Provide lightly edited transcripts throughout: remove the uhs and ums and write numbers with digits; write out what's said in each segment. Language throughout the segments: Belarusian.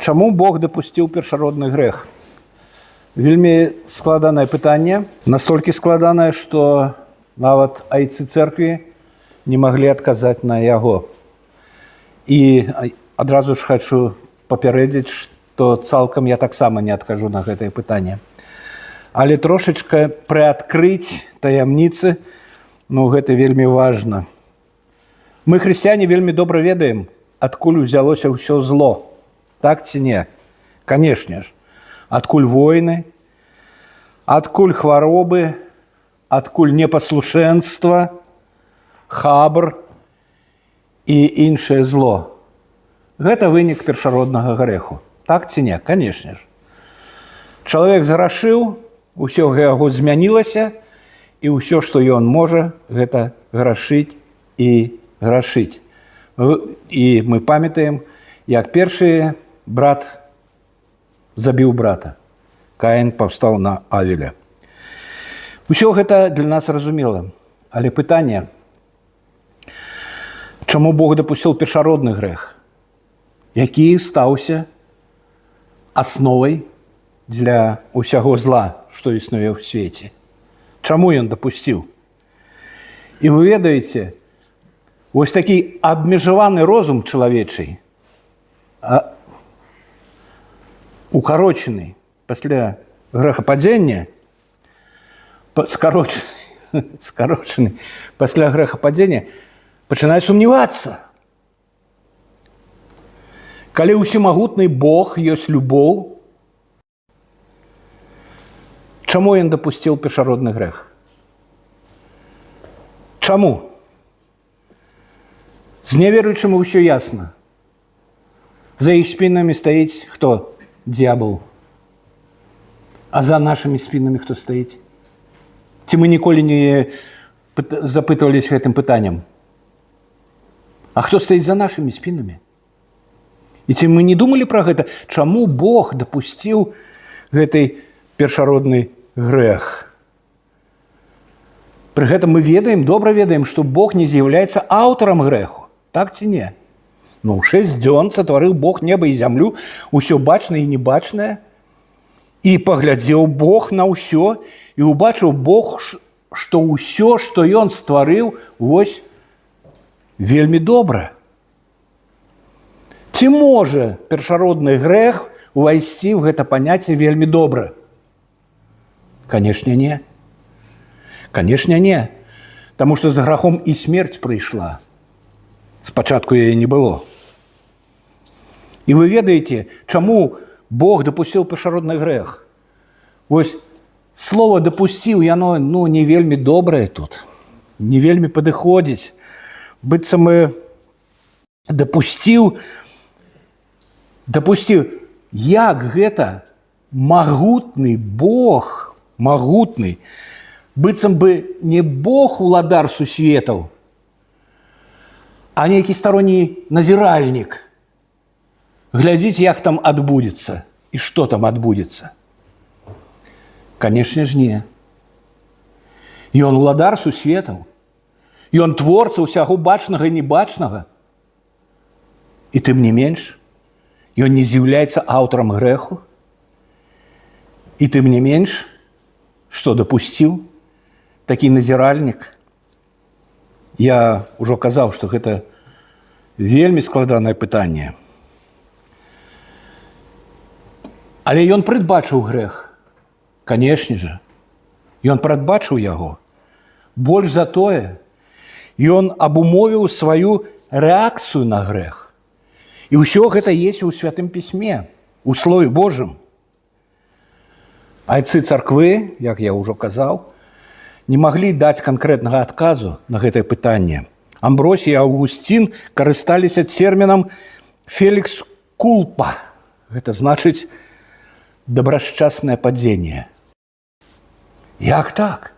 Чаму Бог дапусціў першародны грэх? Вельмі складанае пытанне, настолькі складанае, што нават айцы цэркві не маглі адказаць на яго. І адразу ж хачу папярэдзіць, што цалкам я таксама не адкажу на гэтае пытанне. Але трошачка прыадкрыць таямніцы, гэта вельмі важна. Мы, хрысціяне, вельмі добра ведаем, адкуль узялося ўсё зло. Так ці не? Канешне ж. Адкуль войны, адкуль хваробы, адкуль непаслушэнства, хабр і іншае зло. Гэта вынік першароднага грэху. Так ці не? Канешне ж. Чалавек зарашыў, усё яго змянілася, і ўсё, што ён можа, гэта грашыць і грашыць. І мы памятаем, як першы брат забіў брата. Каін паўстаў на Авеля. Усё гэта для нас зразумела. Але пытанне, чаму Бог дапусціў першародны грэх, які стаўся асновай для ўсяго зла, што існуе ў свеце. Чаму ён дапусціў? І вы ведаеце, вось такі абмежаваны розум чалавечый, укарочены пасля грэхападзення, скарочены пасля грэхападзення, пачынае сумнявацца. Калі ўсемагутны Бог ёсць любоў, чаму ён дапусціў першародны грэх? Чаму? З няверуючым усё ясна. За іх спінамі стаіць хто? Д'ябал. А за нашымі спінамі хто стаіць? Ці мы ніколі не запытваліся гэтым пытаннем? А хто стаіць за нашымі спінамі? І ці мы не думалі пра гэта? Чаму Бог дапусціў гэты першародны грэх? Пры гэтым мы ведаем, добра ведаем, што Бог не з'яўляецца аўтарам грэху. Так ці не? 6 дзён сатварыў Бог неба і зямлю, усё бачнае і небачнае. І паглядзеў Бог на ўсё, і ўбачыў Бог, што ўсё, што ён стварыў, вось вельмі добра. Ці можа першародны грэх увайсці ў гэта паняцце вельмі добра? Канешне, не. Канешне, не. Таму што за грахом і смерць прыйшла. Спачатку яе не было. І вы ведаеце, чаму Бог дапусціў першародны грэх? Вось слова «дапусціў», яно не вельмі добрае тут, не вельмі падыходзіць. Быццам дапусціў, як гэта магутны Бог, магутны, быццам бы не Бог уладар сусветаў, а нейкі старонні назіральнік. Глядзіць, як там адбудзецца і што там адбудзецца. Канешне ж, не. Ён уладар сусветаў. Ён творца ўсяго бачнага і небачнага. І тым не менш, ён не з'яўляецца аўтарам грэху. І тым не менш, што дапусціў такі назіральнік. Я ўжо казаў, што гэта вельмі складанае пытанне. Але ён прадбачыў грэх. Канешне ж, ён прадбачыў яго. Больш за тое, ён абумовіў сваю рэакцыю на грэх. І ўсё гэта ёсць у Святым Пісьме, у Слове Божым. Айцы царквы, як я ўжо казаў, не маглі даць канкрэтнага адказу на гэтае пытанне. Амбросій і Аўгусцін карысталіся тэрмінам «фелікс кулпа». Гэта значыць добрашчаснае падзенне. Як так?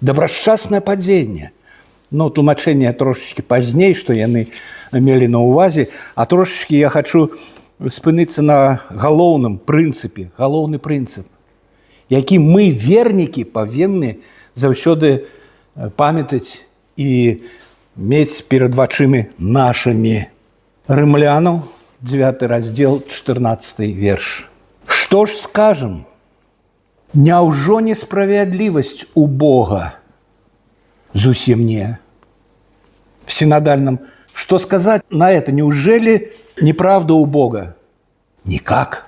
Добрашчаснае падзенне. Тлумачэнне трошачкі пазней, што яны мелі на ўвазе, а трошачкі я хачу спыніцца на галоўным прынцыпе, галоўны прынцып, які мы, вернікі, павінны заўсёды памятаць і мець перад вачымі нашымі. Рымлянаў 9 раздел, 14 верш. «Что ж скажем? Няўжо несправедливость у Бога?» Зусім не. В синодальном, что сказать на это? Неужели неправда у Бога? Никак.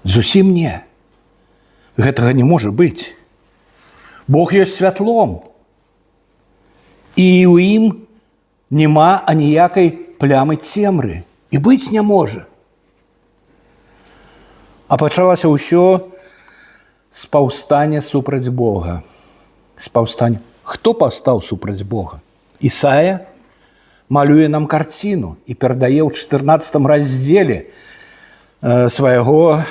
Зусім не. Гэтага не может быть. Бог есть святлом. И у ім нема аніякай плямы цемры. І быць не можа. А пачалася ўсё з паўстання супраць Бога. З паўстання. Хто паўстаў супраць Бога? Ісая малюе нам карціну і перадае ў 14 раздзеле свайго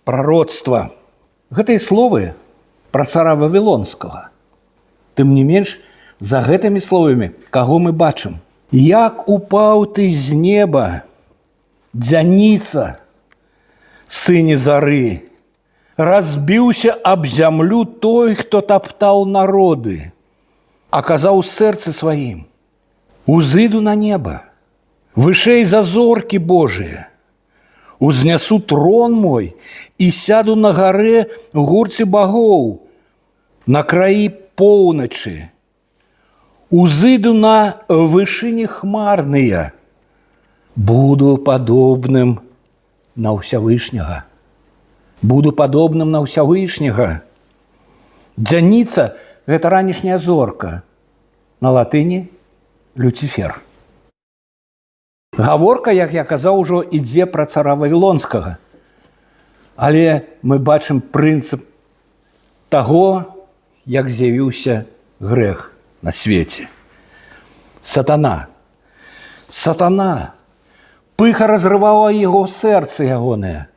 пророцтва. Гэтыя словы пра цара Вавілонскага. Тым не менш, за гэтымі словамі каго мы бачым? Як упаў ты з неба, дзяніца, сыне зары, разбіўся аб зямлю той, хто таптаў народы, а казаў у сэрцы сваім: узыду на неба, вышэй за зоркі Божыя, узнясу трон мой і сяду на гарэ ў гурце багоў, на краі поўначы, узыду на вышыні хмарныя, буду падобным на Ўсявышняга. Буду падобным на Ўсявышняга. Дзяніца – гэта ранішняя зорка. На латыні – Люцифер. Гаворка, як я казаў, ужо ідзе пра цара Вавілонскага. Але мы бачым прынцып таго, як з'явіўся грэх на свеце. Сатана. Сатана. Пыха разрывала яго сэрца ягонае.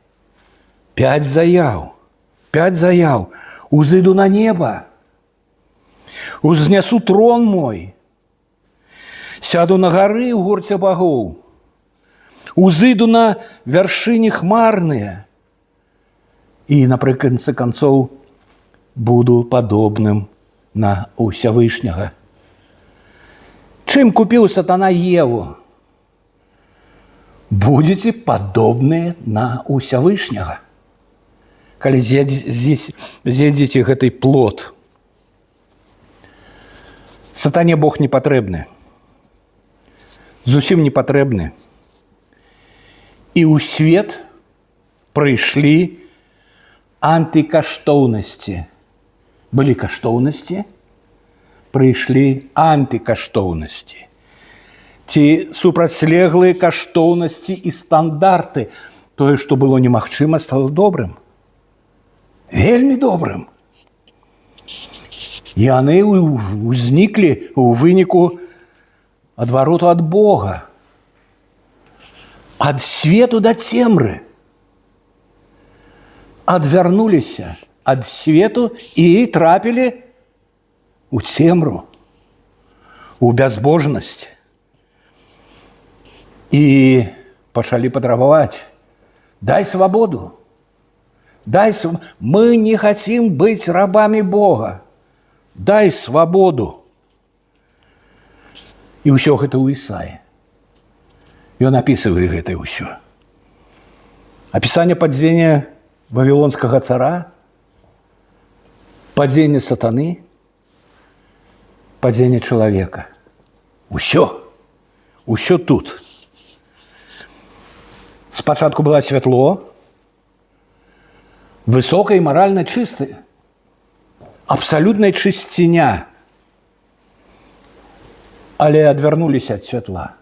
5 заяў. 5 заяў. Узыду на неба. Узнясу трон мой. Сяду на гары ў гурце багоў. Узыду на вяршыні хмарныя. І напрыканцы канцоў буду падобным на Усявышняга. Чым купіў сатана Еву? Будете падобныя на Усявышняга. Калі з'едзеце гэты плод. Сатане Бог не патрэбны. Зусім не патрэбны. І ў свет прыйшлі антыкаштоўнасці. Былі каштоўнасці, прыйшлі антыкаштоўнасці. Ці супрацьлеглыя каштоўнасці і стандарты. Тое, што было немагчыма, стала добрым. Вельмі добрым. Яны узніклі ў выніку адвароту ад Бога. Ад свету да цемры. Адвярнуліся ад свету і трапілі у цемру, у бязбожнасць. І пачалі патрабаваць: дай свабоду. Мы не хацім быць рабамі Бога. Дай свабоду. І ўсё гэта ў Ісаі. Ён апісвае гэта ўсё. Апісанне падзення вавілонскага цара, падзення сатаны, падзення чалавека. Усё. Усё тут. Спачатку было святло, высокая і маральна чыстая, абсалютная чысціня. Але адвярнуліся ад святла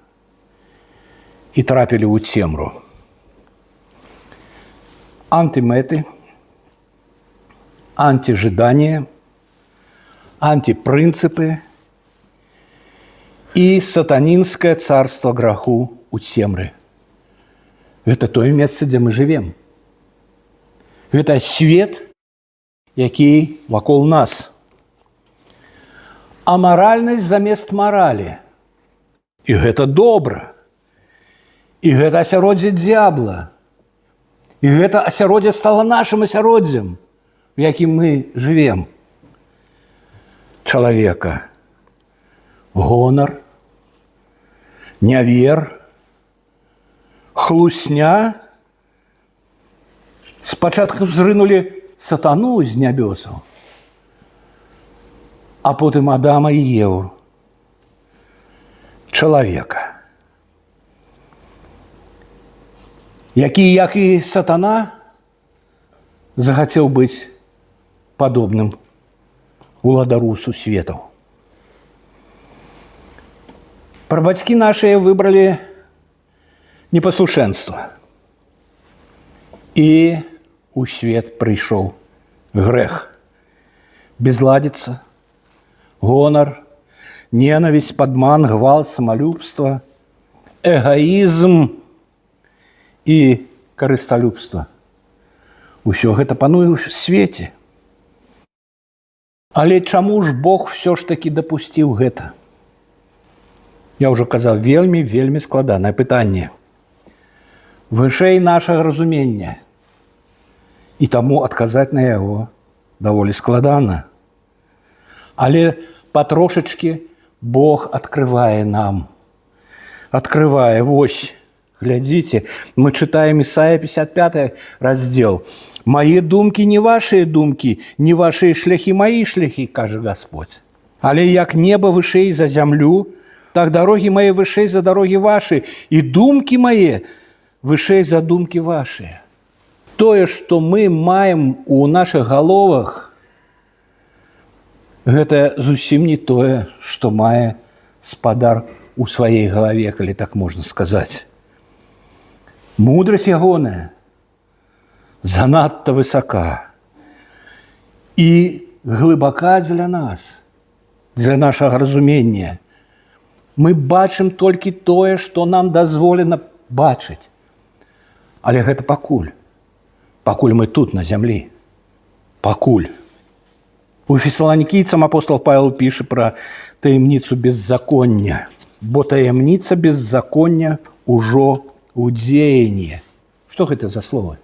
і трапілі ў цемру. Антыметы, антижидания, антипрынципы и сатанинское царство граху у цемры. Это тое месца, дзе мы живем. Гэта свет, які вакол нас. Амаральнасць замест маралі. І гэта добра. І гэта асяроддзе дзябла. І гэта асяроддзе стала нашым асяроддзем, у якім мы живем. Чалавека. Гонар, нявер, хлусня. Спачатку зрынули сатану з нябёсаў, а потым Адама і Еву, чалавека, які, як і сатана, захацеў быць падобным уладару сусветаў. Прабацькі нашыя выбралі непаслушэнства. І у свет прыйшоў грэх. Безладзіца, гонар, ненавісць, падман, гвалт, самалюбства, эгоізм і карысталюбства. Усё гэта пануе ў свеце. Але чаму ж Бог ўсё ж такі дапусціў гэта? Я ўжо казаў, вельмі складанае пытанне. Вышэй нашага разумення. І таму адказаць на яго даволі складана. Але патрошачкі Бог адкрывае нам. Адкрывае, вось, глядзіце, мы чытаем Ісая 55 раздзел. «Мае думкі не вашыя думкі, не вашыя шляхі маі шляхі, кажа Господь. Але як неба вышэй за зямлю, так дарогі мае вышэй за дарогі вашы, і думкі мае вышэй за думкі вашыя». Тое, што мы маем у нашых галовах, гэта зусім не тое, што мае спадар у сваёй галаве, калі так можна сказаць. Мудрасць ягоная занадта высока і глыбака для нас, для нашага разумення. Мы бачым толькі тое, што нам дазволена бачыць. Але гэта пакуль. Пакуль мы тут, на зямлі. Пакуль. У фесаланікійцам апостол Павел піша пра таямніцу беззаконня. Бо таямніца беззаконня ўжо ў дзеянні. Што гэта за словы?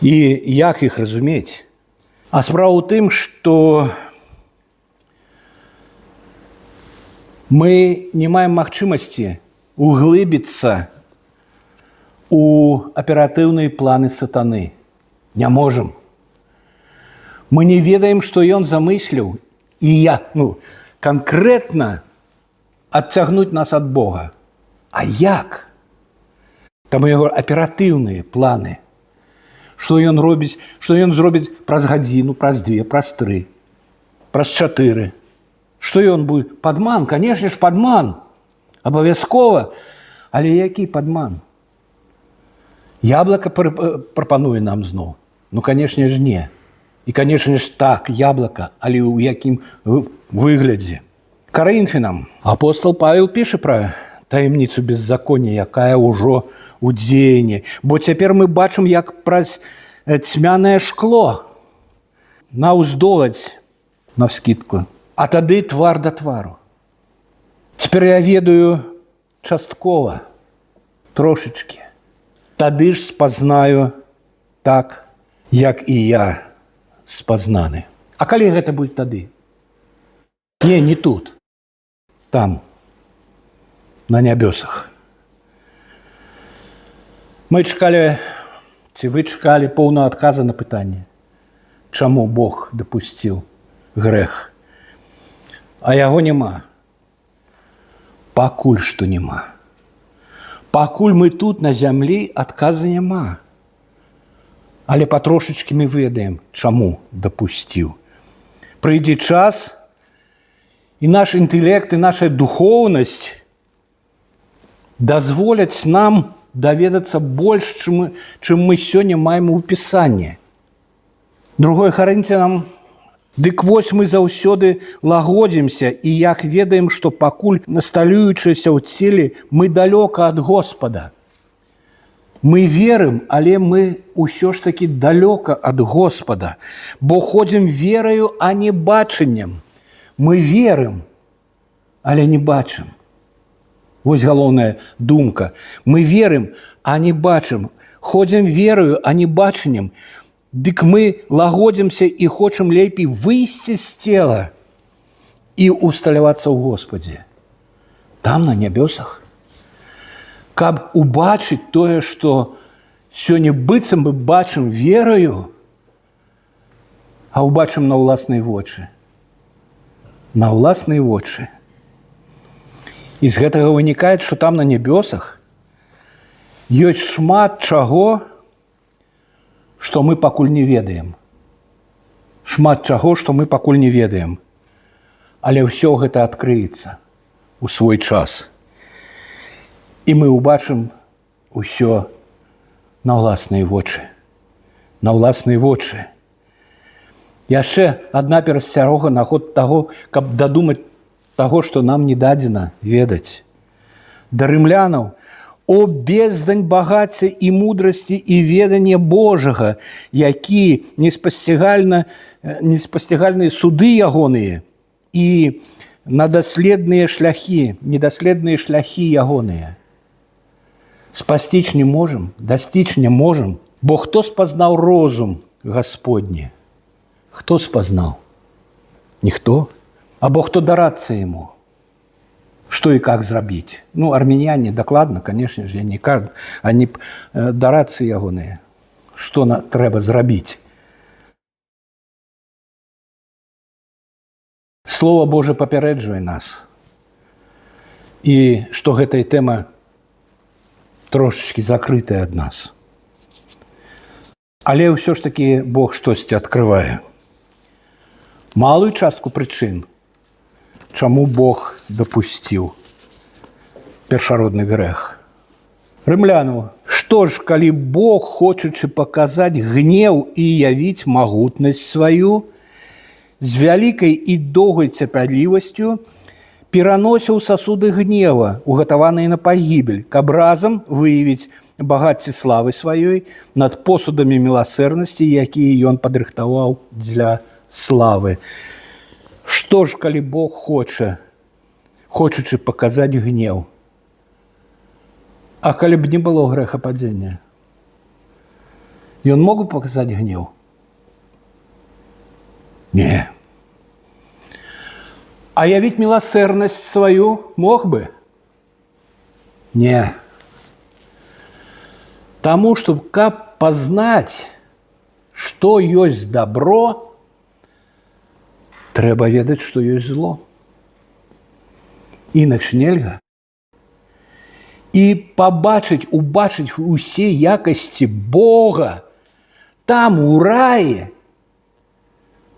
І як іх разумець? А справа ў тым, што мы не маем магчымасці углыбіцца у аператыўныя планы сатаны. Не можам. Мы не ведаем, што ён замысліў і канкрэтна адцягнуць нас ад Бога. А як? Таму яго аператыўныя планы. Што ён робіць, што ён зробіць праз гадзіну, праз 2, праз 3, праз 4. Што ён будзе? Падман, канешне ж, падман. Абавязкова. Але які падман? Яблака прапануе нам зноў. Ну, канешне ж, не. І, канешне ж, так, яблака, але ў якім выглядзе. Карынфянам апостол Павел піша пра таямніцу беззаконня, якая ўжо ў дзеянні. Бо цяпер мы бачым, як праз цьмянае шкло наўздоладзь навскідку. А тады твар да твару. Цяпер я ведаю часткова, трошачкі. Тады ж спазнаю так, як і я спазнаны. А калі гэта будзе тады? Не тут. Там, на нябёсах. Мы чакалі, ці вы чакалі поўнага адказа на пытанне, чаму Бог дапусціў грэх. А яго няма. Пакуль што няма. Пакуль мы тут, на зямлі, адказа няма. Але патрошачкі мы ведаем, чаму дапусціў. Прыйдзе час, і наш інтэлект, і наша духоўнасць дазволяць нам даведацца больш, чым мы сёння маем у Пісанні. 2 Карынцянам: «Дык вось мы заўсёды лагодзімся, і як ведаем, што пакуль насталюючыся ў целе, мы далёка ад Господа». Мы верым, але мы ўсё ж такі далёка ад Господа, бо ходзім вераю, а не бачаннем. Мы верым, але не бачым. Вось галоўная думка. Мы верым, а не бачым. Ходзім вераю, а не бачаннем. Дык мы лагодзімся і хочам лепей выйсці з цела і усталявацца ў Господзе. Там, на нябёсах. каб убачыць тое, што сёння быццам мы бачым верою, а ўбачым на ўласныя вочы. На ўласныя вочы. І з гэтага вынікае, што там на нябёсах ёсць шмат чаго, што мы пакуль не ведаем. Шмат чаго, што мы пакуль не ведаем. Але ўсё гэта адкрыецца у свой час. І мы ўбачым усё на ўласныя вочы. На ўласныя вочы. Яшчэ адна перасцярога наконт таго, каб дадумаць таго, што нам не дадзена ведаць. Да рымлянаў: «О бездань багацця і мудрасці і ведання Божага, які неспасцігальныя суды ягоныя і недаследныя шляхі ягоныя. Спасціць не можам, дасціць не можам, бо хто спазнаў розум Господні? Хто спазнаў? Ніхто. Або хто дарацца яму? Что и как зрабіць? Ну, армяне дакладна, конечно же, не кажуць, они дарацца ягоныя. Што трэба зрабіць? Слово Божие папярэджвае нас. І што гэтая тэма трошечки закрытая ад нас. Але ўсё ж таки Бог штосьці адкрывае. Малую частку прычын, чаму Бог дапусціў першародны грэх. Рымляну: «Што ж, калі Бог, хочучы паказаць гнеў і явіць магутнасць сваю, з вялікай і доўгай цярплівасцю пераносіў сасуды гнева, угатаваныя на пагібель, каб разам выявіць багацце славы сваёй над посудамі міласэрнасці, якія ён падрыхтаваў для славы». Што ж, калі Бог хочучы паказаць гнеў? А калі б не было грэхападзення, ён мог бы паказаць гнеў? Не. А явіць міласэрнасць сваю мог бы? Не. Таму што, каб пазнаць, што ёсць дабро, трэба ведаць, што ёсць зло. Інакш нельга. І убачыць усе якасці Бога там, у раі,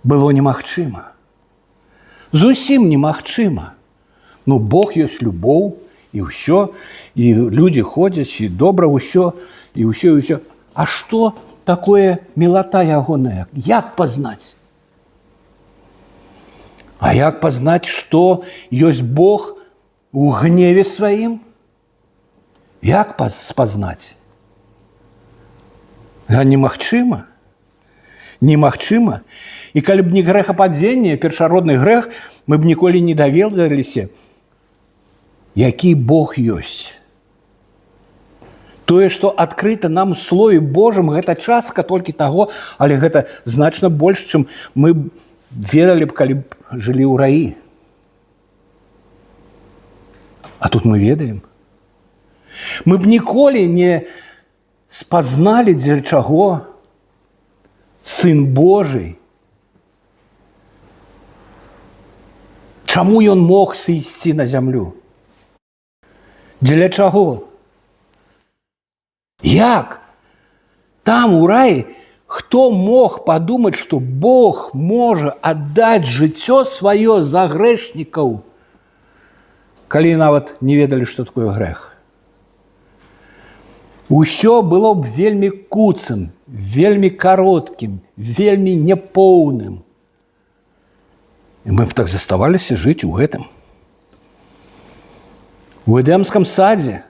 было немагчыма. Зусім немагчыма. Ну, Бог ёсць любоў, і ўсё, і людзі ходзяць, і добра ўсё, і ўсё. А што такое мілата ягоная? Як пазнаць? А як пазнаць, што ёсць Бог у гневе сваім? Як спазнаць? Немагчыма. Немагчыма. І калі б не грэхападзенне, першародны грэх, мы б ніколі не даведаліся, які Бог ёсць. Тое, што адкрыта нам у Слове Божым, гэта частка толькі таго, але гэта значна больш, чым мы ведалі б, калі б жылі ў раі. А тут мы ведаем. Мы б ніколі не спазналі, дзеля чаго Сын Божий, чаму ён мог сысці на зямлю? Дзеля чаго? Як? Там, у раі, хто мог падумаць, што Бог можа аддаць жыццё сваё за грэшнікаў, калі нават не ведалі, што такое грэх? Усё было б вельмі куцым, вельмі кароткім, вельмі няпоўным. І мы б так заставаліся жыць у гэтым. У Эдэмскім садзе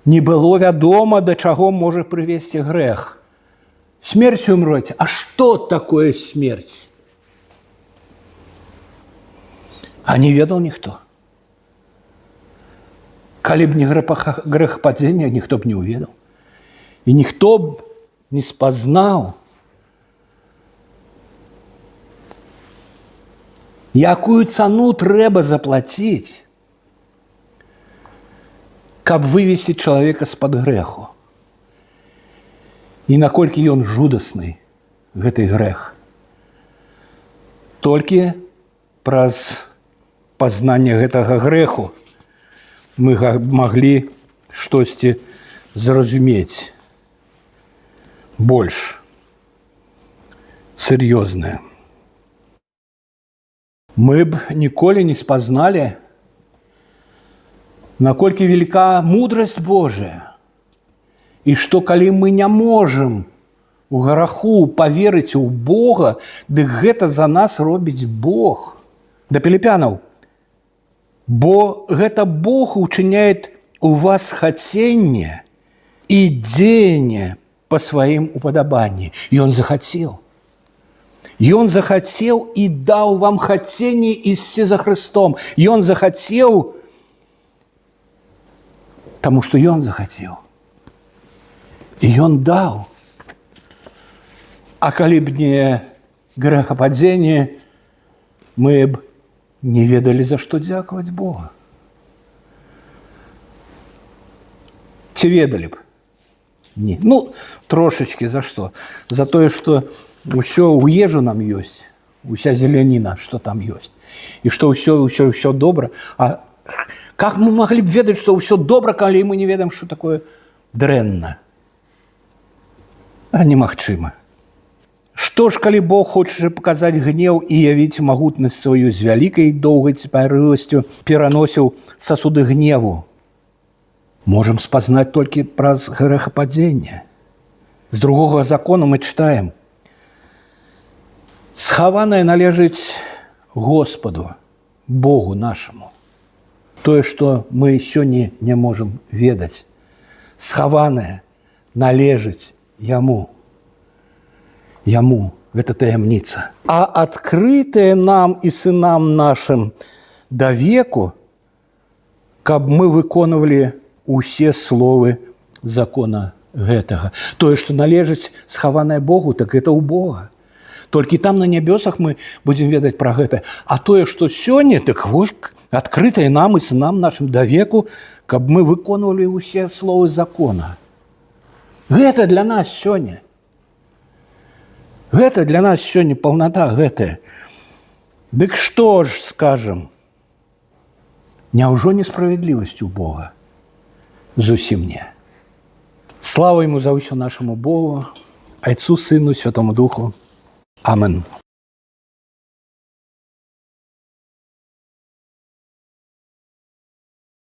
не было вядома, да чаго можа прывесці грэх. Смерцю умраць. А што такое смерць? А не ведаў ніхто. Калі б не грэхападзення, ніхто б не ўведаў. І ніхто б не спазнаў, якую цану трэба заплаціць, каб вывесці чалавека з-пад грэху. І наколькі ён жудасны, гэты грэх. Толькі праз пазнанне гэтага грэху мы маглі штосьці зразумець больш сур'ёзнае. Мы б ніколі не спазналі, наколькі велика мудрасць Божая, і што калі мы не можам у граху паверыць у Бога, дык гэта за нас робіць Бог. Да Піліпянаў. Бо гэта Бог учыняет у вас хаценне і дзеянне па сваім упадабанні. Ён захацеў. Ён захацеў і даў вам хаценне ісці за Христом. Ён захацеў, таму што ён захацеў. І ён даў. А калі б не грэхападзенне, мы б не ведалі, за што дзякаваць Бога. Ці ведалі б? Не. Ну, трошачкі за што? За тое, што ўсё ў ежу нам ёсць, уся зеляніна, што там ёсць. І што ўсё добра. А как мы маглі б ведаць, што ўсё добра, калі мы не ведаем, што такое дрэнна? А немагчыма. Што ж, калі Бог хоча паказаць гнеў і явіць магутнасць сваю з вялікай доўгай цярплівасцю, пераносіў сасуды гневу? Можам спазнаць толькі праз грэхападзенне. З другога закону мы чытаем: схаванае належыць Господу, Богу нашаму. Тое, што мы сёння не можам ведаць, схаванае належыць Яму. Яму, гэта таямніца. А адкрытае нам і сынам нашым да веку, каб мы выконвалі усе словы закона гэтага. Тое, што належыць схаванае Богу, так гэта ў Бога. Толькі там на нябёсах мы будзем ведаць пра гэта. А тое, што сёння, так вось адкрытае нам і сынам нашым да веку, каб мы выконвалі усе словы закона. Гэта для нас сёння. Гэта для нас сёння паўната гэтая. Дык што ж скажам? Няўжо несправядлівасць у Бога? Зусім не. Слава Яму за ўсё нашаму Богу, Айцу, Сыну, Святому Духу. Амен.